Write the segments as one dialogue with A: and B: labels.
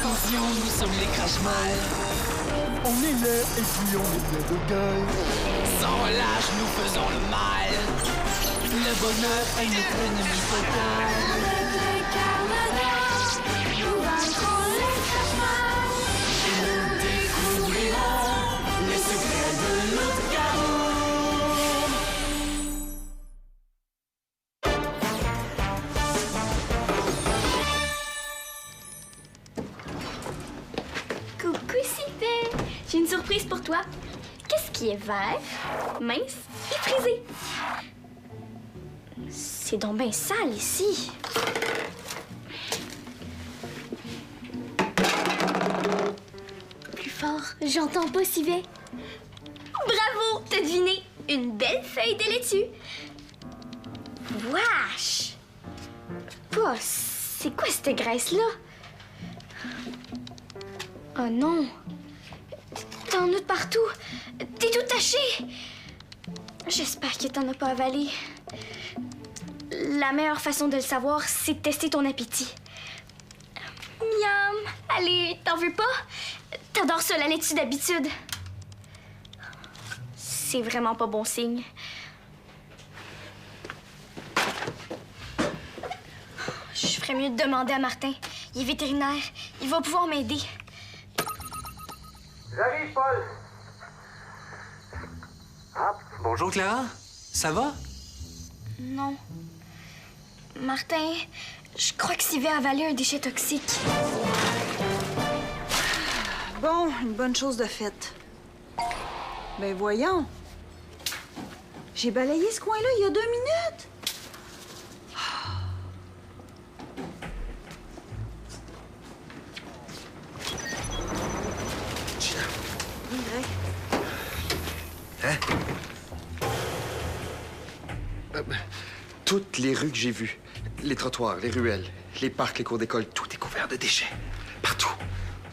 A: Attention, nous sommes les crash-mal.
B: On est laid et puis on est plein de gueule.
A: Sans relâche, nous faisons le mal. Le bonheur est notre ennemi total.
C: Nous vaincrons les crash-mal.
A: Et nous découvrirons les secrets de notre chaos.
C: Coucou Sylvain, j'ai une surprise pour toi. Qu'est-ce qui est vert, mince et frisé? C'est donc bien sale ici. Plus fort, j'entends pas Sylvain. Bravo, t'as deviné. Une belle feuille de laitue. Wesh! Oh, c'est quoi cette graisse-là? Oh non! T'en as de partout! T'es tout taché! J'espère que t'en as pas avalé. La meilleure façon de le savoir, c'est de tester ton appétit. Miam! Allez, t'en veux pas? T'adores ça, la laitue d'habitude. C'est vraiment pas bon signe. Je ferais mieux de demander à Martin. Il est vétérinaire. Il va pouvoir m'aider.
D: J'arrive, Paul.
E: Ah, bonjour Clara. Ça va?
C: Non. Martin, je crois que Sylvain a avalé un déchet toxique.
F: Bon, une bonne chose de faite. Ben voyons. J'ai balayé ce coin-là il y a 2 minutes. Oui, Greg.
G: Hein? Toutes les rues que j'ai vues, les trottoirs, les ruelles, les parcs, les cours d'école, tout est couvert de déchets. Partout.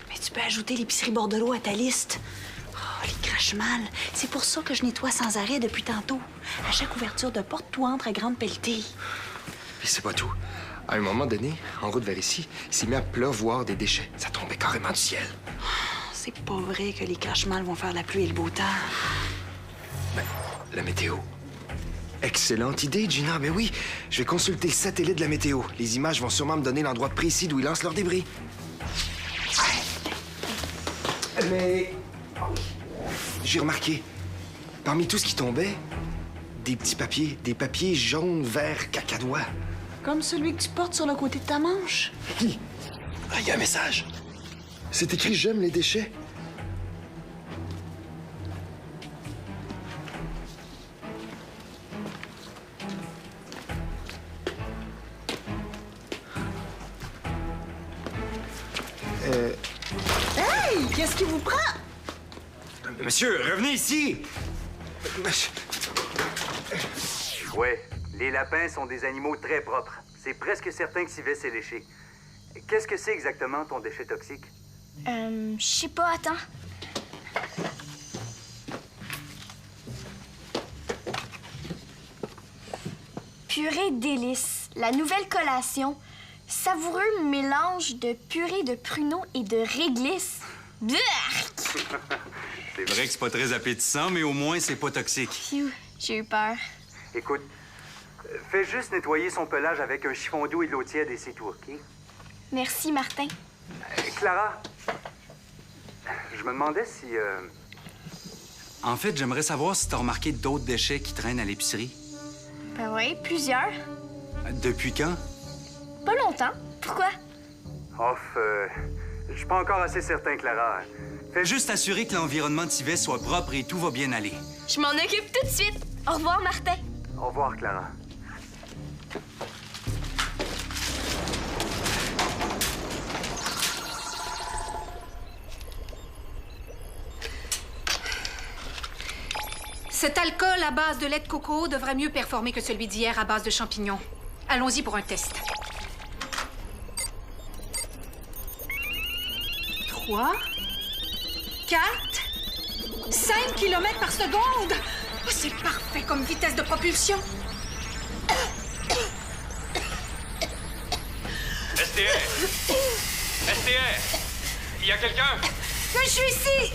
F: Mais tu peux ajouter l'épicerie Bordelot à ta liste. Oh, les crache-mal. C'est pour ça que je nettoie sans arrêt depuis tantôt. À chaque ouverture de porte, tout entre à grande pelletée.
G: Et c'est pas tout. À un moment donné, en route vers ici, il s'est mis à pleuvoir des déchets. Ça tombait carrément du ciel.
F: C'est pas vrai que les crache-mal vont faire la pluie et le beau temps.
G: Ben, la météo. Excellente idée, Gina. Ben oui, je vais consulter le satellite de la météo. Les images vont sûrement me donner l'endroit précis d'où ils lancent leurs débris. Mais j'ai remarqué, parmi tout ce qui tombait, des petits papiers, des papiers jaunes, verts, cacadois.
F: Comme celui que tu portes sur le côté de ta manche.
G: Hi! Ah, il y a un message. C'est écrit « J'aime les déchets ».
F: Hey! Qu'est-ce qui vous prend?
G: Monsieur, revenez ici!
D: Ouais, les lapins sont des animaux très propres. C'est presque certain que Sylvain s'est léché. Qu'est-ce que c'est exactement ton déchet toxique?
C: Je sais pas, attends. Purée délice, la nouvelle collation. Savoureux mélange de purée de pruneaux et de réglisse. Blurk!
E: C'est vrai que c'est pas très appétissant, mais au moins, c'est pas toxique.
C: Phew, j'ai eu peur.
D: Écoute, fais juste nettoyer son pelage avec un chiffon d'eau et de l'eau tiède et c'est tout, OK?
C: Merci, Martin.
D: Clara, je me demandais si...
E: En fait, j'aimerais savoir si t'as remarqué d'autres déchets qui traînent à l'épicerie.
C: Ben oui, plusieurs.
E: Depuis quand?
C: Pas longtemps. Pourquoi?
D: Off, je suis pas encore assez certain, Clara. Fais
E: Juste assurer que l'environnement de Tivet soit propre et tout va bien aller.
C: Je m'en occupe tout de suite. Au revoir, Martin.
D: Au revoir, Clara.
H: Cet alcool à base de lait de coco devrait mieux performer que celui d'hier à base de champignons. Allons-y pour un test. 3, 4, 5 km par seconde. Oh, c'est parfait comme vitesse de propulsion.
I: STR! STR! Il y a quelqu'un?
H: Je suis ici!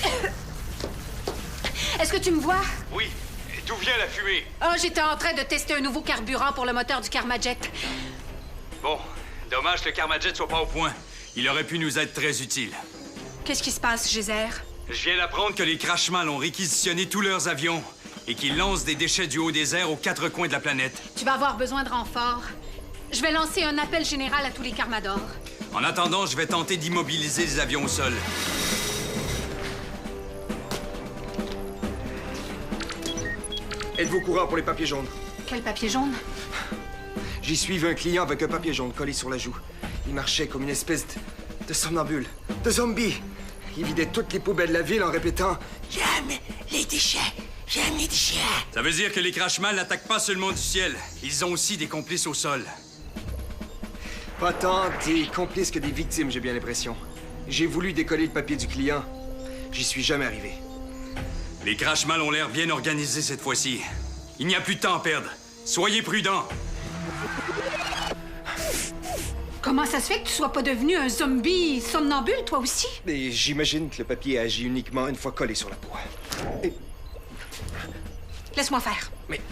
H: Est-ce que tu me vois?
I: Oui. D'où vient la fumée?
H: Oh, j'étais en train de tester un nouveau carburant pour le moteur du Karmajet.
E: Bon, dommage que le Karmajet soit pas au point. Il aurait pu nous être très utile.
H: Qu'est-ce qui se passe, Geyser?
E: Je viens d'apprendre que les Crashmal ont réquisitionné tous leurs avions et qu'ils lancent des déchets du haut des airs aux 4 coins de la planète.
H: Tu vas avoir besoin de renforts. Je vais lancer un appel général à tous les Karmadors.
E: En attendant, je vais tenter d'immobiliser les avions au sol.
G: Êtes-vous au courant pour les papiers jaunes?
H: Quel papier jaune?
G: J'ai suivi un client avec un papier jaune collé sur la joue. Il marchait comme une espèce de somnambule, de zombie. Il vidait toutes les poubelles de la ville en répétant « J'aime les déchets! J'aime les déchets! »
E: Ça veut dire que les Crashmal n'attaquent pas seulement du ciel. Ils ont aussi des complices au sol.
G: Pas tant des complices que des victimes, j'ai bien l'impression. J'ai voulu décoller le papier du client. J'y suis jamais arrivé.
E: Les Crashmal ont l'air bien organisés cette fois-ci. Il n'y a plus de temps à perdre. Soyez prudents.
H: Comment ça se fait que tu sois pas devenu un zombie somnambule, toi aussi?
G: Et j'imagine que le papier agit uniquement une fois collé sur la peau. Et...
H: Laisse-moi faire.
G: Mais...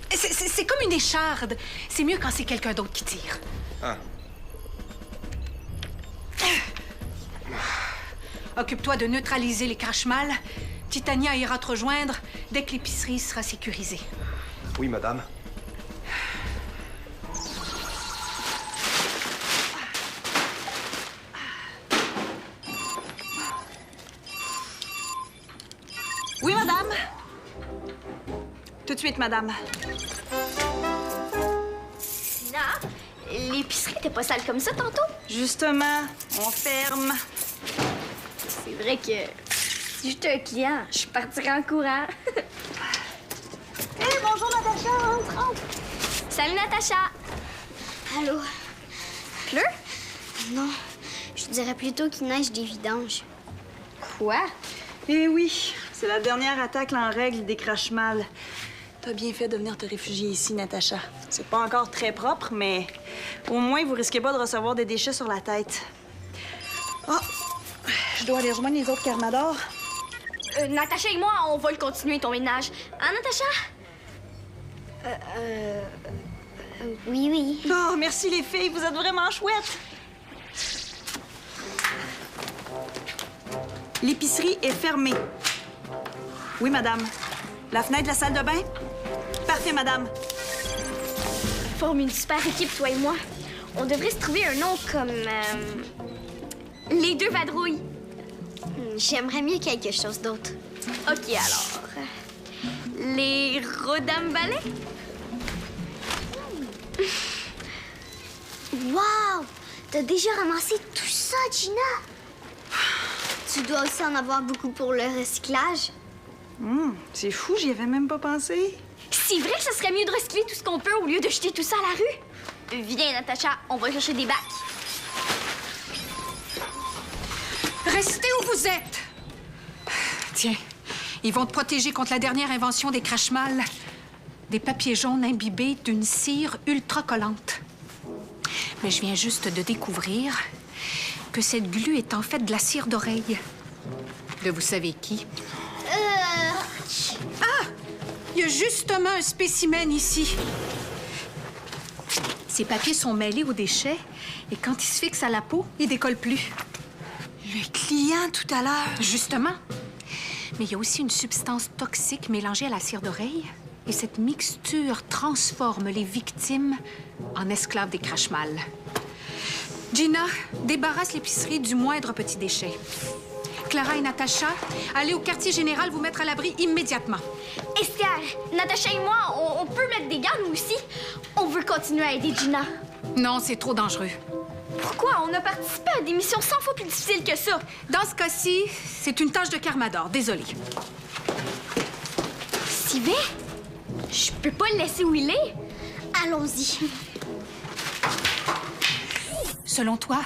H: C'est comme une écharde. C'est mieux quand c'est quelqu'un d'autre qui tire.
G: Ah.
H: Occupe-toi de neutraliser les Crashmal. Titania ira te rejoindre dès que l'épicerie sera sécurisée.
G: Oui, madame.
F: Oui, madame. Tout de suite, madame.
C: Non, l'épicerie était pas sale comme ça tantôt.
F: Justement, on ferme.
C: C'est vrai que si j'étais un client, je partirais en courant.
F: Hé, bonjour, Natacha, rentre.
C: Salut, Natacha. Allô? Pleure? Non, je dirais plutôt qu'il neige des vidanges. Quoi?
F: Eh oui, c'est la dernière attaque en règle des Crashmal. T'as bien fait de venir te réfugier ici, Natacha. C'est pas encore très propre, mais au moins, vous risquez pas de recevoir des déchets sur la tête. Oh, je dois aller rejoindre les autres Karmadors.
C: Natacha et moi, on va le continuer, ton ménage. Hein, Natacha? Oui, oui.
F: Oh, merci les filles, vous êtes vraiment chouettes. L'épicerie est fermée. Oui, madame. La fenêtre de la salle de bain? Parfait, madame.
C: On forme une super équipe, toi et moi. On devrait se trouver un nom comme... Les deux vadrouilles. J'aimerais mieux quelque chose d'autre. OK, alors... Les Rodambalais?
J: Wow! T'as déjà ramassé tout ça, Gina? Tu dois aussi en avoir beaucoup pour le recyclage.
F: C'est fou, j'y avais même pas pensé.
C: C'est vrai que ce serait mieux de recycler tout ce qu'on peut au lieu de jeter tout ça à la rue? Viens, Natacha, on va chercher des bacs.
H: Restez où vous êtes! Tiens, ils vont te protéger contre la dernière invention des Crashmal. Des papiers jaunes imbibés d'une cire ultra collante. Mais je viens juste de découvrir que cette glu est en fait de la cire d'oreille. De vous savez qui? Ah! Il y a justement un spécimen ici. Ces papiers sont mêlés aux déchets et quand ils se fixent à la peau, ils décollent plus.
F: Le client tout à l'heure.
H: Justement. Mais il y a aussi une substance toxique mélangée à la cire d'oreille. Et cette mixture transforme les victimes en esclaves des Crashmal. Gina, débarrasse l'épicerie du moindre petit déchet. Clara et Natacha, allez au quartier général vous mettre à l'abri immédiatement.
C: Esther, Natacha et moi, on peut mettre des gants, nous aussi. On veut continuer à aider Gina.
H: Non, c'est trop dangereux.
C: Pourquoi? On a participé à des missions 100 fois plus difficiles que ça.
H: Dans ce cas-ci, c'est une tâche de Karmador. Désolée.
C: Sylvain? Je peux pas le laisser où il est.
J: Allons-y.
H: Selon toi,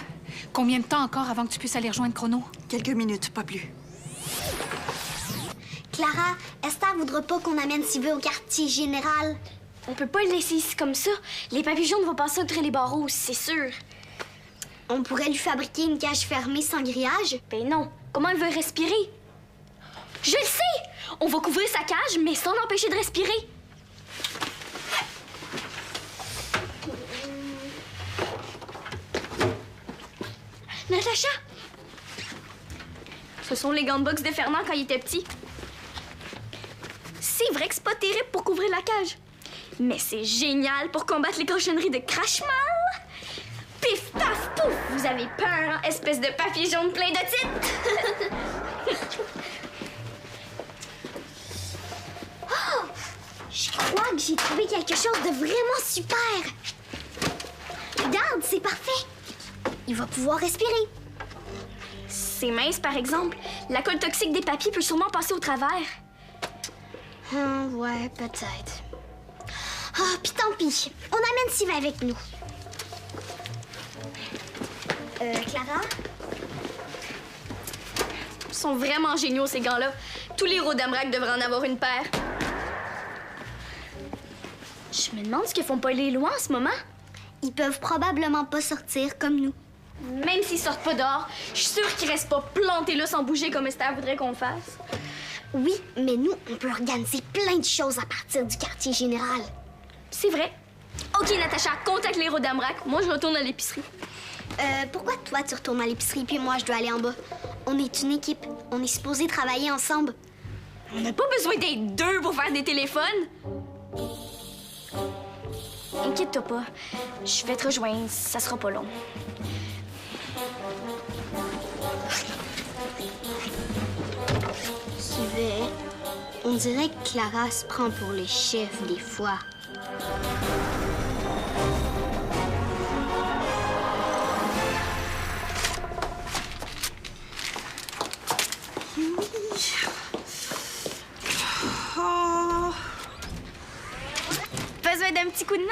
H: combien de temps encore avant que tu puisses aller rejoindre Chrono?
F: Quelques minutes, pas plus.
J: Clara, Esther voudra pas qu'on amène Sylvain au quartier général.
C: On peut pas le laisser ici comme ça. Les papiers jaunes vont passer entre les barreaux, c'est sûr.
J: On pourrait lui fabriquer une cage fermée sans grillage?
C: Ben non. Comment elle veut respirer? Je le sais! On va couvrir sa cage, mais sans l'empêcher de respirer. Natacha! Ce sont les gants de boxe de Fernand quand il était petit. C'est vrai que c'est pas terrible pour couvrir la cage. Mais c'est génial pour combattre les cochonneries de Crashmal. Pif, paf, pouf! Vous avez peur, hein, espèce de papier jaune plein de titres!
J: Oh! Je crois que j'ai trouvé quelque chose de vraiment super! Regarde, c'est parfait! Il va pouvoir respirer.
C: C'est mince, par exemple. La colle toxique des papiers peut sûrement passer au travers.
J: Ouais, peut-être. Ah, puis tant pis. On amène Sylvain avec nous. Clara?
C: Ils sont vraiment géniaux, ces gants-là. Tous les Rodamrac devraient en avoir une paire. Je me demande ce que font pas les lois en ce moment.
J: Ils peuvent probablement pas sortir comme nous.
C: Même s'ils sortent pas dehors, je suis sûre qu'ils restent pas plantés là sans bouger comme Esther voudrait qu'on fasse.
J: Oui, mais nous, on peut organiser plein de choses à partir du quartier général.
C: C'est vrai. OK, Natacha, contacte les Rodamrac. Moi, je retourne à l'épicerie.
J: Pourquoi toi, tu retournes à l'épicerie puis moi, je dois aller en bas? On est une équipe. On est supposés travailler ensemble.
C: On n'a pas besoin d'être deux pour faire des téléphones. Inquiète-toi pas. Je vais te rejoindre. Ça sera pas long.
J: Sylvain, on dirait que Clara se prend pour le chef des fois.
F: Oh.
C: Besoin d'un petit coup de main?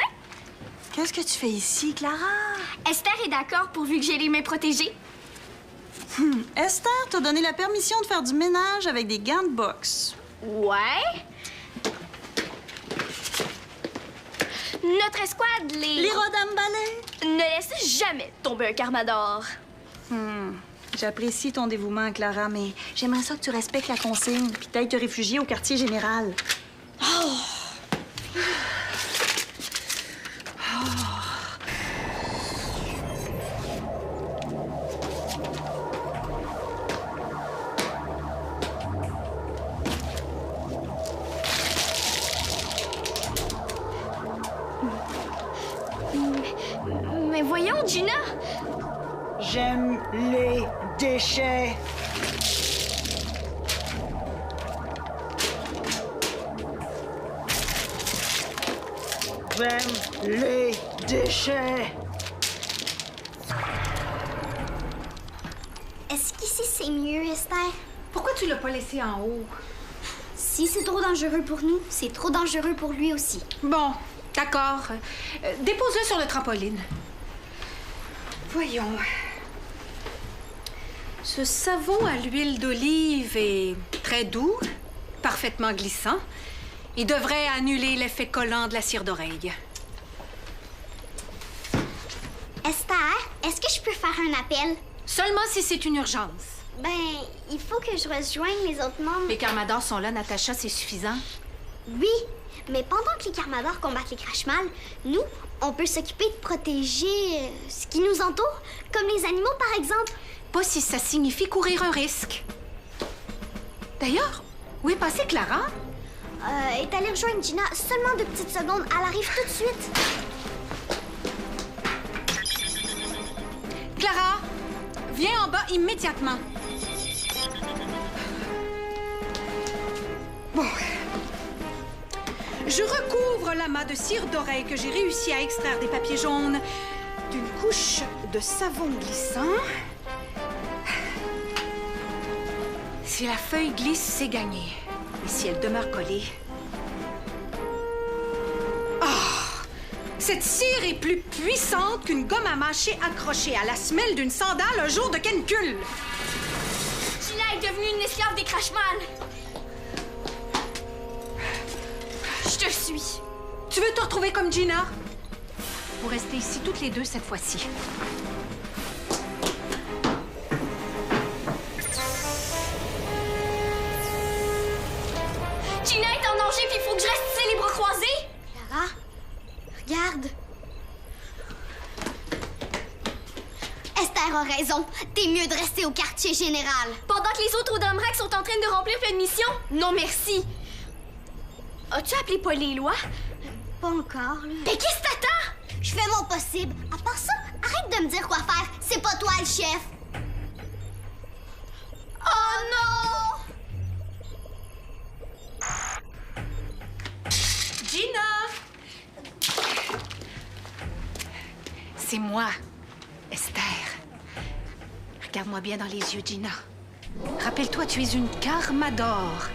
F: Qu'est-ce que tu fais ici, Clara?
C: Esther est d'accord pourvu que j'ai les mains protégées.
F: Esther t'a donné la permission de faire du ménage avec des gants de boxe.
C: Ouais. Notre escouade,
F: Les Rodam Ballet.
C: ne laisse jamais tomber un Carmador.
F: J'apprécie ton dévouement, Clara, mais j'aimerais ça que tu respectes la consigne puis t'ailles te réfugier au quartier général.
C: Mais voyons, Gina!
B: J'aime les déchets. J'aime les déchets.
J: Est-ce qu'ici, c'est mieux, Esther?
H: Pourquoi tu l'as pas laissé en haut?
J: Si c'est trop dangereux pour nous, c'est trop dangereux pour lui aussi.
H: Bon, d'accord. Dépose-le sur le trampoline. Voyons. Ce savon à l'huile d'olive est très doux, parfaitement glissant. Il devrait annuler l'effet collant de la cire d'oreille.
J: Esther, est-ce que je peux faire un appel?
H: Seulement si c'est une urgence.
J: Ben, il faut que je rejoigne les autres membres.
H: Les Carmadors sont là, Natacha, c'est suffisant.
J: Oui, mais pendant que les Carmadors combattent les Crashmal, nous, on peut s'occuper de protéger ce qui nous entoure, comme les animaux, par exemple.
H: Pas si ça signifie courir un risque. D'ailleurs, où est passée Clara?
J: Elle est allée rejoindre Gina seulement 2 petites secondes. Elle arrive tout de suite.
H: Clara, viens en bas immédiatement. Bon. Je recouvre l'amas de cire d'oreille que j'ai réussi à extraire des papiers jaunes d'une couche de savon glissant. Si la feuille glisse, c'est gagné. Mais si elle demeure collée... Ah! Cette cire est plus puissante qu'une gomme à mâcher accrochée à la semelle d'une sandale un jour de canicule.
C: Gina est devenue une esclave des Crashmal. Je te suis.
H: Tu veux te retrouver comme Gina? Vous restez ici toutes les deux cette fois-ci.
J: raison. T'es mieux de rester au quartier général.
C: Pendant que les autres au Domrac sont en train de remplir plein de missions? Non, merci. As-tu appelé Paul et Éloi?
J: Pas encore, là.
C: Mais qu'est-ce que t'attends?
J: Je fais mon possible. À part ça, arrête de me dire quoi faire. C'est pas toi le chef.
C: Oh non!
H: Gina! C'est moi, Esther. Regarde-moi bien dans les yeux, Gina. Rappelle-toi, tu es une Karma d'or.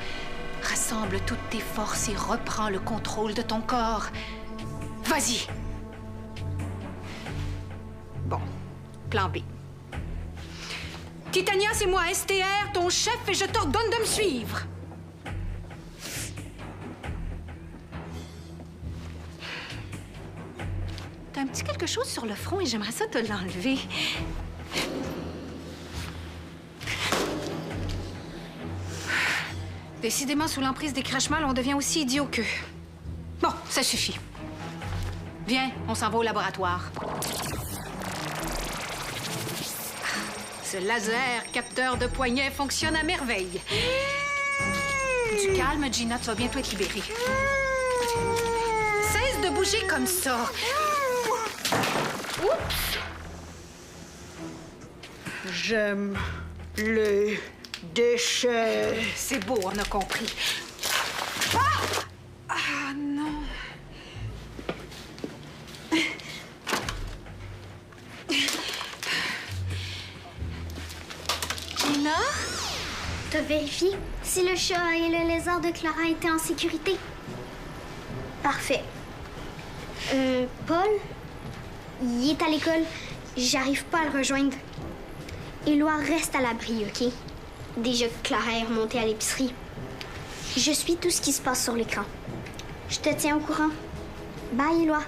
H: Rassemble toutes tes forces et reprends le contrôle de ton corps. Vas-y. Bon, plan B. Titania, c'est moi, STR, ton chef, et je t'ordonne de me suivre. T'as un petit quelque chose sur le front et j'aimerais ça te l'enlever. Décidément, sous l'emprise des Crashmal, on devient aussi idiot qu'eux. Bon, ça suffit. Viens, on s'en va au laboratoire. Ce laser capteur de poignet fonctionne à merveille. Du calme, Gina, tu vas bientôt être libérée. Cesse de bouger comme ça. Oups!
F: J'aime les déchets.
H: C'est beau, on a compris. Ah non. Gina?
J: T'as vérifié si le chat et le lézard de Clara étaient en sécurité? Parfait. Paul? Il est à l'école. J'arrive pas à le rejoindre. Éloi reste à l'abri, OK? Déjà que Clara est remontée à l'épicerie. Je suis tout ce qui se passe sur l'écran. Je te tiens au courant. Bye, Éloi.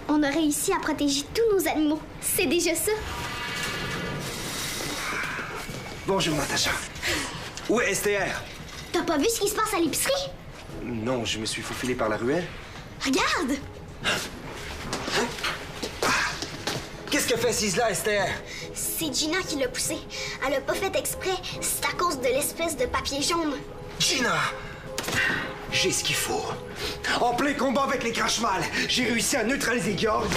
J: On a réussi à protéger tous nos animaux. C'est déjà ça.
G: Bonjour, Natacha. Où est STR?
J: T'as pas vu ce qui se passe à l'épicerie?
G: Non, je me suis faufilé par la ruelle.
J: Regarde!
G: Qu'est-ce que fait Sisla, STR?
J: C'est Gina qui l'a poussé. Elle a pas fait exprès. C'est à cause de l'espèce de papier jaune.
G: Gina! J'ai ce qu'il faut. En plein combat avec les Crashmal, j'ai réussi à neutraliser Georg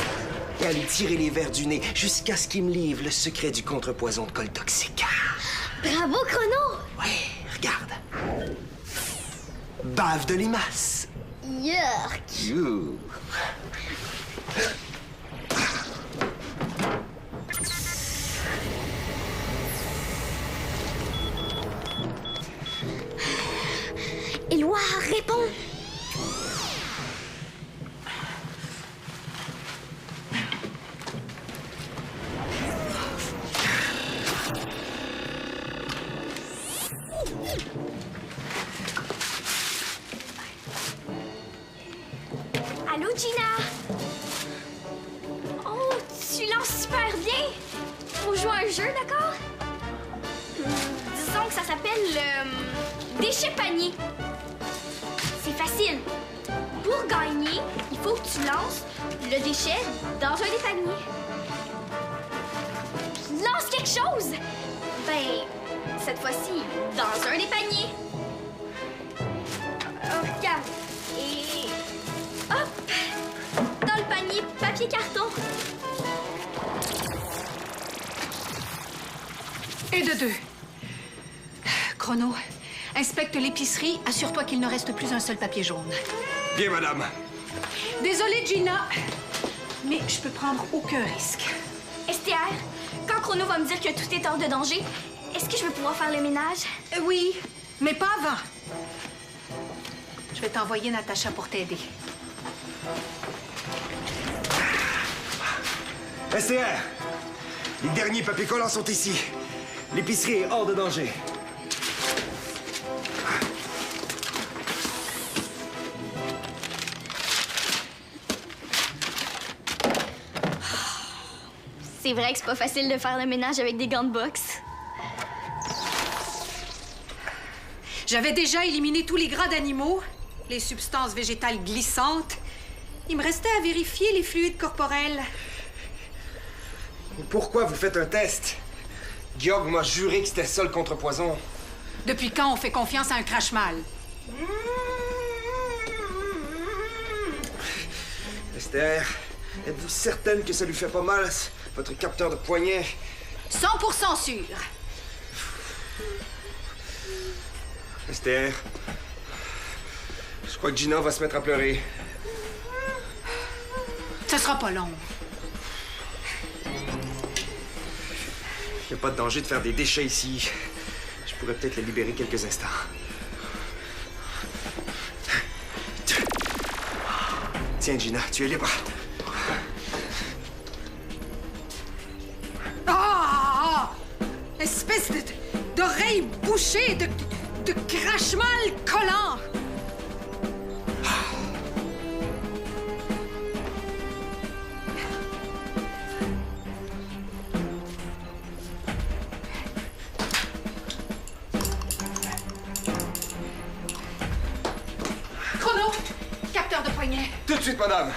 G: et à lui tirer les vers du nez jusqu'à ce qu'il me livre le secret du contrepoison de colle toxique.
J: Bravo, Chrono!
G: Ouais, regarde. Bave de limace.
J: Yuck!
G: You.
J: Éloi, réponds!
C: Allô, Gina? Oh, tu lances super bien! Faut jouer à un jeu, d'accord? Disons que ça s'appelle le déchet panier. C'est facile. Pour gagner, il faut que tu lances le déchet dans un des paniers. Lance quelque chose! Ben, cette fois-ci, dans un des paniers. Regarde. Et... hop! Dans le panier papier-carton.
H: Et de deux. Chrono, inspecte l'épicerie. Assure-toi qu'il ne reste plus un seul papier jaune.
G: Bien, madame.
H: Désolée, Gina, mais je peux prendre aucun risque.
C: STR, quand Chrono va me dire que tout est hors de danger, est-ce que je vais pouvoir faire le ménage?
H: Oui, mais pas avant. Je vais t'envoyer Natacha pour t'aider.
G: STR! Les derniers papiers collants sont ici. L'épicerie est hors de danger.
C: C'est vrai que c'est pas facile de faire le ménage avec des gants de boxe.
H: J'avais déjà éliminé tous les gras d'animaux, les substances végétales glissantes. Il me restait à vérifier les fluides corporels.
G: Et pourquoi vous faites un test? Georg m'a juré que c'était ça le contre-poison.
H: Depuis quand on fait confiance à un crash-mal?
G: Esther, êtes-vous certaine que ça lui fait pas mal, votre capteur de poignet?
H: 100% sûr.
G: Esther, je crois que Gina va se mettre à pleurer.
H: Ça sera pas long.
G: Il n'y a pas de danger de faire des déchets ici. Je pourrais peut-être les libérer quelques instants. Tiens, Gina, tu es libre.
H: Ah! Espèce d'oreille bouchée, de crache-mal collant! Chrono! Capteur de poignet!
G: Tout de suite, madame!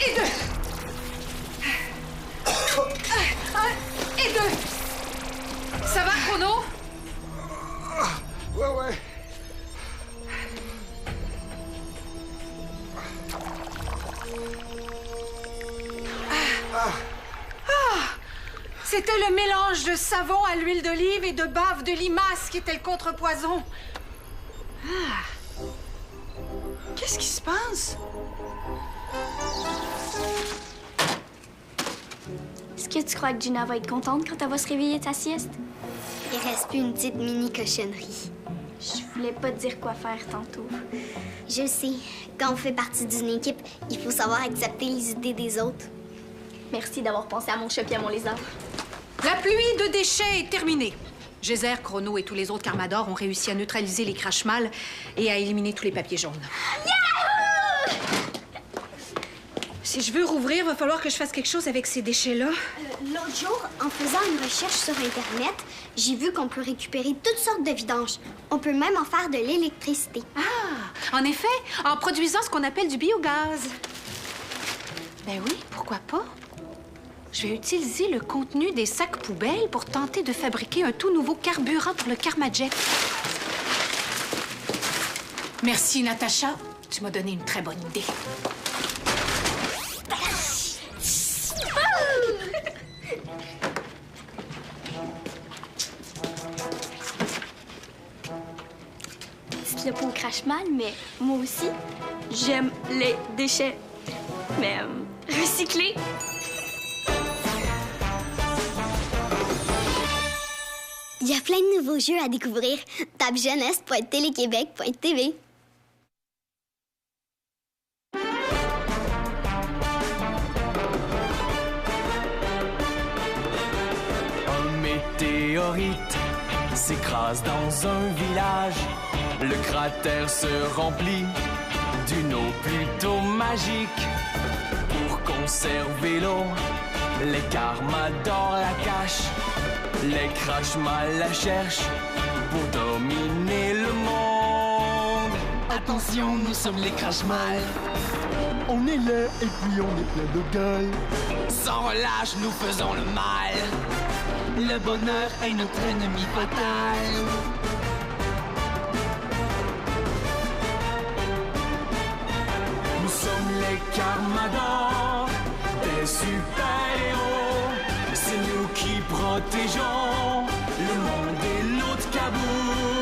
H: Et deux! Et deux! Ça va, Chrono?
G: Ouais.
H: C'était le mélange de savon à l'huile d'olive et de bave de limace qui était le contrepoison.
F: Qu'est-ce qui se passe?
C: Est-ce que tu crois que Gina va être contente quand elle va se réveiller de sa sieste?
J: Il reste plus une petite mini cochonnerie.
C: Je voulais pas te dire quoi faire tantôt.
J: Je sais, quand on fait partie d'une équipe, il faut savoir accepter les idées des autres.
C: Merci d'avoir pensé à mon chat et à mon lézard.
H: La pluie de déchets est terminée. Geyser, Chrono et tous les autres Carmadors ont réussi à neutraliser les crash-mal et à éliminer tous les papiers jaunes.
C: Yahoo!
H: Si je veux rouvrir, va falloir que je fasse quelque chose avec ces déchets-là.
J: L'autre jour, en faisant une recherche sur Internet, j'ai vu qu'on peut récupérer toutes sortes de vidanges. On peut même en faire de l'électricité.
H: Ah! En effet, en produisant ce qu'on appelle du biogaz. Ben oui, pourquoi pas? Je vais utiliser le contenu des sacs poubelles pour tenter de fabriquer un tout nouveau carburant pour le Karmajet. Merci, Natacha. Tu m'as donné une très bonne idée.
C: Dites-le pas au crash-mal, mais moi aussi, j'aime les déchets. Mais recycler.
J: Il y a plein de nouveaux jeux à découvrir. Tape jeunesse.téléquébec.tv.
A: Un météorite s'écrase dans un village. Le cratère se remplit d'une eau plutôt magique. Pour conserver l'eau, les Carmadors la cachent. Les crash-mal la cherchent pour dominer le monde.
B: Attention, nous sommes les crash-mal. On est là et puis on est plein de gueule.
A: Sans relâche, nous faisons le mal.
B: Le bonheur est notre ennemi fatal.
A: Nous sommes les Carmadors, des super-héros. C'est nous qui protégeons le monde et l'autre cabout.